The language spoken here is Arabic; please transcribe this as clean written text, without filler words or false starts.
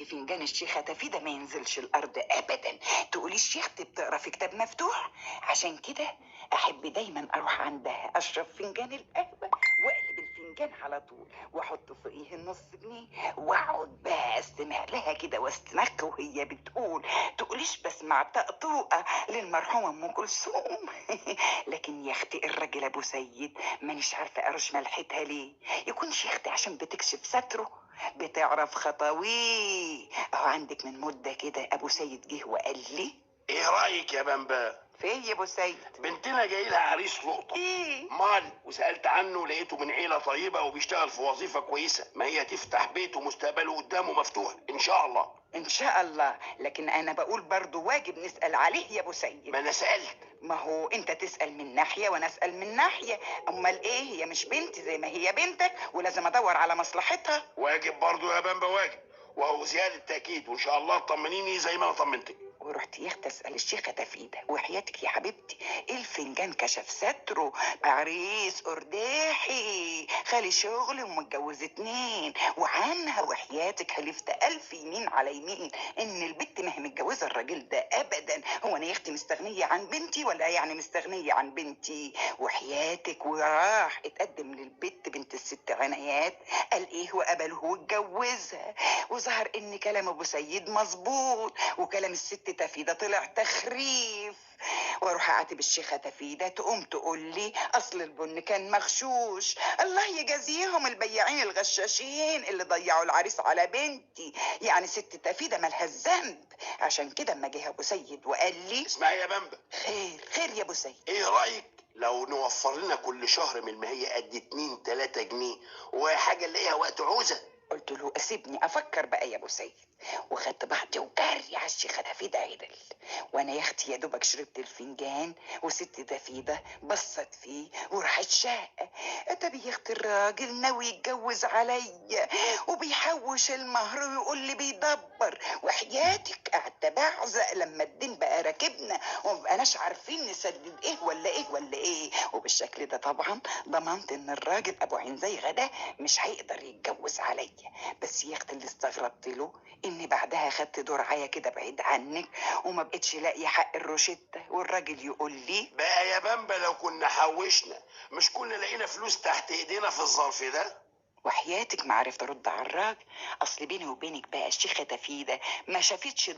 اختي فنجان الشيخة تفيدة ما ينزلش الارض ابدا. تقولي الشيختي بتقرا في كتاب مفتوح، عشان كده احب دايما اروح عندها اشرب فنجان القهوة واقلب الفنجان على طول واحط فوقيه النص جنيه واقعد بقى استمع لها كده واستنخ وهي بتقول. تقوليش بسمع طقطوقة للمرحومة ام كلثوم. لكن يا اختي الراجل ابو سيد مانيش عارفة ارش ملحتها ليه. يكون شيختي عشان بتكشف ستره، بتعرف خطاويه. اهو عندك من مدة كده ابو سيد جه وقال لي. ايه رايك يا بمبا؟ في يا ابو سيد؟ بنتنا جاي لها عريس لقطه. ايه؟ مال وسالت عنه لقيته من عيله طيبه وبيشتغل في وظيفه كويسه، ما هي تفتح بيته ومستقبله قدامه مفتوح ان شاء الله. ان شاء الله، لكن انا بقول برضو واجب نسأل عليه يا ابو سيد. ما انا سالت. ما هو انت تسأل من ناحية وانا اسأل من ناحية. امال ايه، هي مش بنتي زي ما هي بنتك ولازم ادور على مصلحتها. واجب برضو يا بمبا، واجب، وهو زياده تاكيد، وان شاء الله تطمنيني زي ما انا طمنتك. ورحت يا اختي اسال الشيخه تفيده وحياتك يا حبيبتي الفنجان كشف ستره. عريس ارداحي خالي شغل ومتجوز 2 وعنها وحياتك حلفت 1000 يمين على يمين ان البت ما هي متجوزه الراجل ده ابدا. هو انا يا اختي مستغنيه عن بنتي ولا يعني مستغنيه عن بنتي؟ وحياتك وراح اتقدم للبت بنت الست عنايات، قال ايه وقبله واتجوزها. وظهر ان كلام ابو سيد مظبوط وكلام الست تفيدة طلع تخريف. واروح اعاتب الشيخة تفيدة تقوم تقول لي اصل البن كان مغشوش. الله يجازيهم البياعين الغشاشين اللي ضيعوا العريس على بنتي. يعني ست تفيدة مالها الذنب. عشان كده اما جه ابو سيد وقال لي. اسمعي يا بمبا، خير خير يا ابو سيد. ايه رايك لو نوفر لنا كل شهر من المهية قد 2-3 جنيه، وحاجه نلاقيها وقت عوزه؟ قلت له اسيبني افكر بقى يا ابو سيد. وخدت بعضي وجري على الشيخه تفيده عدل. وانا يا اختي يا دوبك شربت الفنجان وست تفيده بصت فيه وراحت شاقه. طب يا اختي الراجل ناوي يتجوز عليا وبيحوش المهر ويقول لي بيدبر. وحياتك قعدت بعزق لما الدين بقى راكبنا ومبقناش عارفين نسدد ايه ولا ايه ولا ايه. وبالشكل ده طبعا ضمنت ان الراجل ابو عين زي غدا مش هيقدر يتجوز عليا. بس يا اختي اللي استغربت له اني بعدها خدت دورعية كده بعيد عنك وما بقتش لاقي حق الروشتة والراجل يقول لي. بقى يا بمبا لو كنا حوشنا مش كنا لقينا فلوس تحت ايدينا في الظرف ده؟ وحياتك ما عرفت ارد على الراجل. اصل بيني وبينك بقى الشيخة تفيدة ما شافتش